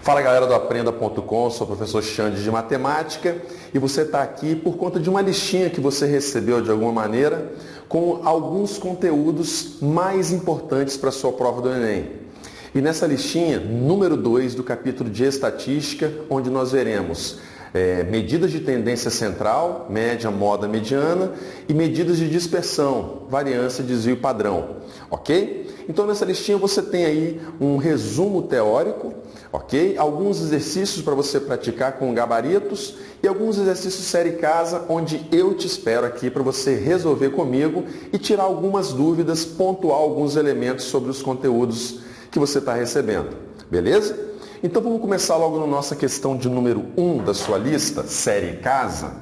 Fala galera do Aprenda.com, sou o professor Xande de Matemática e você está aqui por conta de uma listinha que você recebeu de alguma maneira com alguns conteúdos mais importantes para a sua prova do Enem. E nessa listinha, número 2 do capítulo de Estatística, onde nós veremos medidas de tendência central, média, moda, mediana e medidas de dispersão, variância, desvio padrão, ok? Então nessa listinha você tem aí um resumo teórico, ok? Alguns exercícios para você praticar com gabaritos e alguns exercícios série casa, onde eu te espero aqui para você resolver comigo e tirar algumas dúvidas, pontuar alguns elementos sobre os conteúdos que você está recebendo, beleza? Então vamos começar logo na nossa questão de número 1 da sua lista, série casa.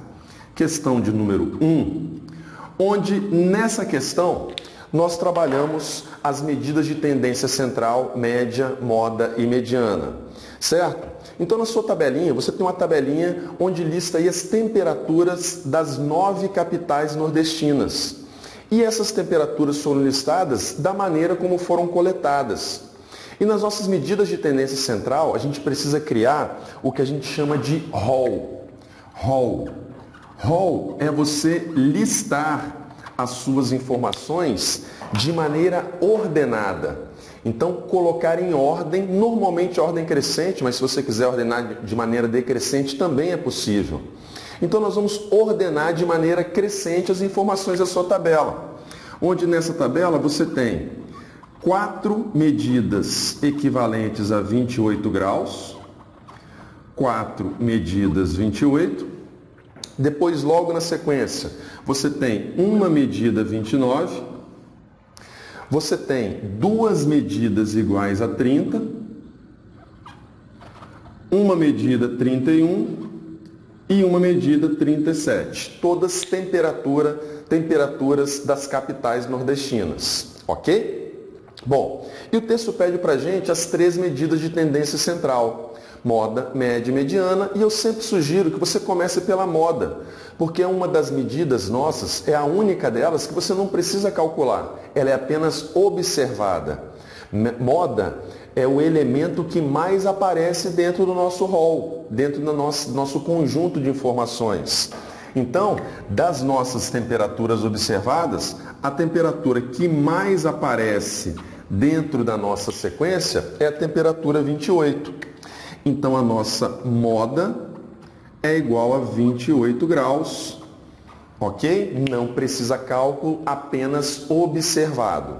Questão de número 1, onde nessa questão nós trabalhamos as medidas de tendência central, média, moda e mediana, certo? Então na sua tabelinha, você tem uma tabelinha onde lista aí as temperaturas das 9 capitais nordestinas. E essas temperaturas foram listadas da maneira como foram coletadas. E nas nossas medidas de tendência central, a gente precisa criar o que a gente chama de rol. Rol é você listar as suas informações de maneira ordenada. Então, colocar em ordem, normalmente ordem crescente, mas se você quiser ordenar de maneira decrescente também é possível. Então, nós vamos ordenar de maneira crescente as informações da sua tabela. Onde nessa tabela você tem 4 medidas equivalentes a 28 graus, 4 medidas 28. Depois, logo na sequência, você tem uma medida 29. Você tem 2 medidas iguais a 30. Uma medida 31 e uma medida 37. Todas temperaturas das capitais nordestinas, ok? Bom, e o texto pede para a gente as 3 medidas de tendência central, moda, média e mediana, e eu sempre sugiro que você comece pela moda, porque é uma das medidas nossas, é a única delas que você não precisa calcular, ela é apenas observada. Moda é o elemento que mais aparece dentro do nosso rol, dentro do nosso conjunto de informações. Então, das nossas temperaturas observadas, a temperatura que mais aparece dentro da nossa sequência é a temperatura 28. Então, a nossa moda é igual a 28 graus, ok? Não precisa cálculo, apenas observado.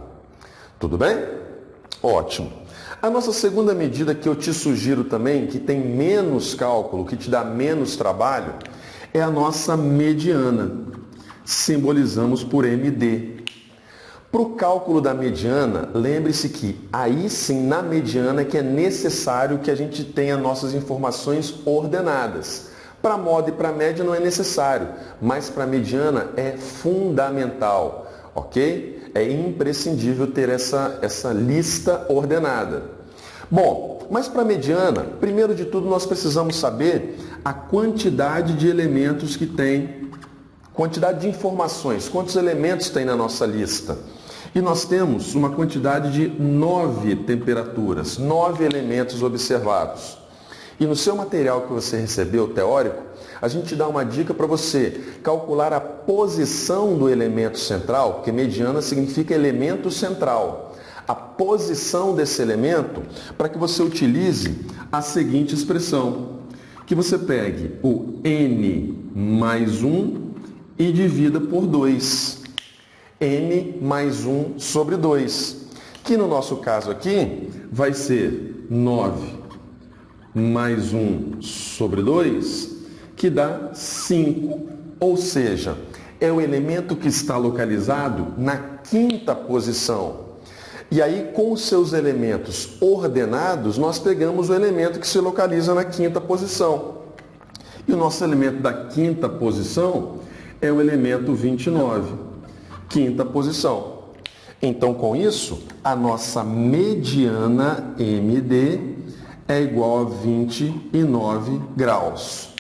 Tudo bem? Ótimo. A nossa segunda medida que eu te sugiro também, que tem menos cálculo, que te dá menos trabalho, é a nossa mediana. Simbolizamos por MD. Para o cálculo da mediana, lembre-se que aí sim, na mediana, é que é necessário que a gente tenha nossas informações ordenadas. Para moda e para média não é necessário, mas para a mediana é fundamental, ok? É imprescindível ter essa lista ordenada. Bom, mas para a mediana, primeiro de tudo nós precisamos saber a quantidade de elementos que tem, quantidade de informações, quantos elementos tem na nossa lista. E nós temos uma quantidade de 9 temperaturas, 9 elementos observados. E no seu material que você recebeu, teórico, a gente dá uma dica para você calcular a posição do elemento central, porque mediana significa elemento central. A posição desse elemento para que você utilize a seguinte expressão, que você pegue o n mais 1 e divida por 2. N mais 1 sobre 2, que no nosso caso aqui vai ser 9 mais 1 sobre 2, que dá 5. Ou seja, é o elemento que está localizado na 5ª posição. E aí, com os seus elementos ordenados, nós pegamos o elemento que se localiza na 5ª posição. E o nosso elemento da 5ª posição é o elemento 29. 5ª posição. Então, com isso, a nossa mediana MD é igual a 29 graus.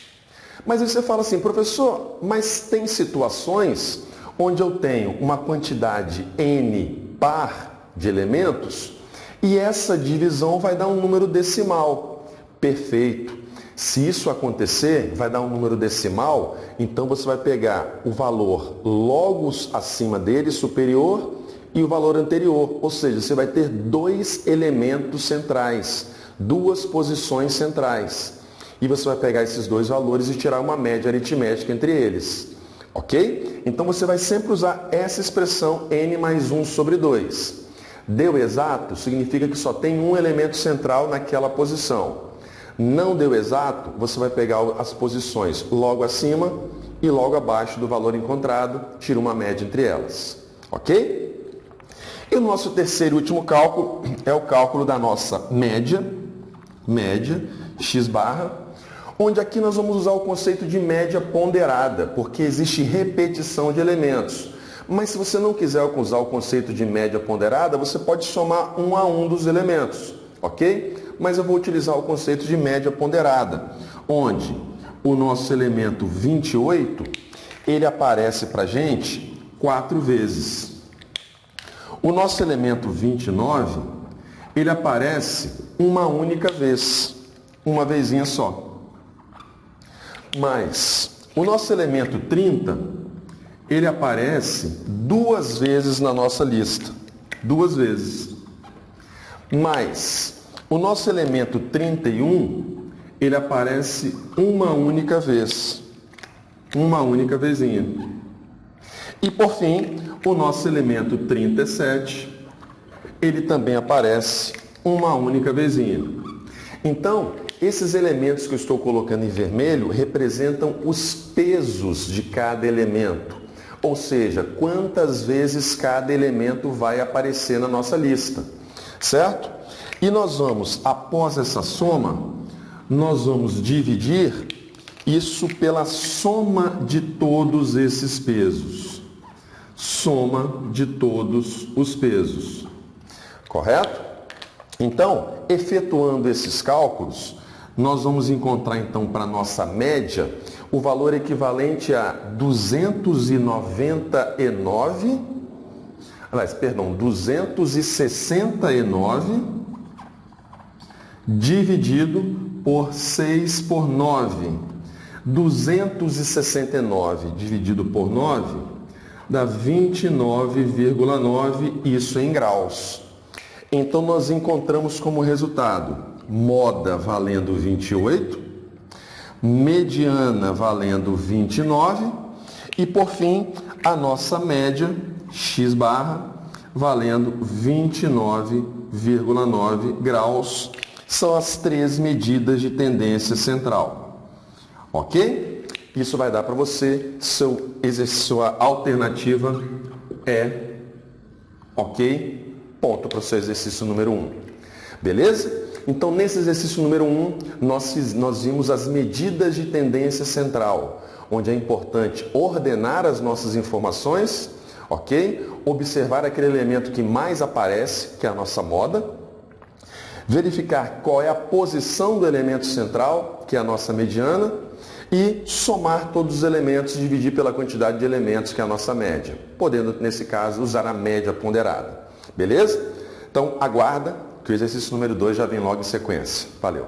Mas aí você fala assim, professor, mas tem situações onde eu tenho uma quantidade N par de elementos e essa divisão vai dar um número decimal. Perfeito. Se isso acontecer, vai dar um número decimal, então você vai pegar o valor logo acima dele, superior, e o valor anterior. Ou seja, você vai ter dois elementos centrais, duas posições centrais. E você vai pegar esses dois valores e tirar uma média aritmética entre eles. Ok? Então você vai sempre usar essa expressão n mais 1 sobre 2. Deu exato significa que só tem um elemento central naquela posição. Não deu exato, você vai pegar as posições logo acima e logo abaixo do valor encontrado, tira uma média entre elas. Ok? E o nosso terceiro e último cálculo é o cálculo da nossa média, x barra, onde aqui nós vamos usar o conceito de média ponderada, porque existe repetição de elementos. Mas se você não quiser usar o conceito de média ponderada, você pode somar um a um dos elementos, ok? Mas eu vou utilizar o conceito de média ponderada, onde o nosso elemento 28, ele aparece para a gente 4 vezes. O nosso elemento 29, ele aparece uma única vez, uma vezinha só. Mas o nosso elemento 30, ele aparece 2 vezes na nossa lista, 2 vezes. Mas o nosso elemento 31, ele aparece uma única vez, uma única vezinha. E por fim, o nosso elemento 37, ele também aparece uma única vezinha. Então, esses elementos que eu estou colocando em vermelho representam os pesos de cada elemento, ou seja, quantas vezes cada elemento vai aparecer na nossa lista, certo? E nós vamos, após essa soma, nós vamos dividir isso pela soma de todos esses pesos. Soma de todos os pesos. Correto? Então, efetuando esses cálculos, nós vamos encontrar então para a nossa média o valor equivalente a 269 dividido por 6 por 9. 269 dividido por 9 dá 29,9, isso em graus. Então, nós encontramos como resultado moda valendo 28, mediana valendo 29 e, por fim, a nossa média, x barra, valendo 29,9 graus. São as 3 medidas de tendência central. Ok? Isso vai dar para você, sua alternativa é ok? Ponto para o seu exercício número 1. Beleza? Então, nesse exercício número 1, nós vimos as medidas de tendência central, onde é importante ordenar as nossas informações, ok? Observar aquele elemento que mais aparece, que é a nossa moda, verificar qual é a posição do elemento central, que é a nossa mediana, e somar todos os elementos e dividir pela quantidade de elementos, que é a nossa média, podendo, nesse caso, usar a média ponderada. Beleza? Então, aguarda que o exercício número 2 já vem logo em sequência. Valeu!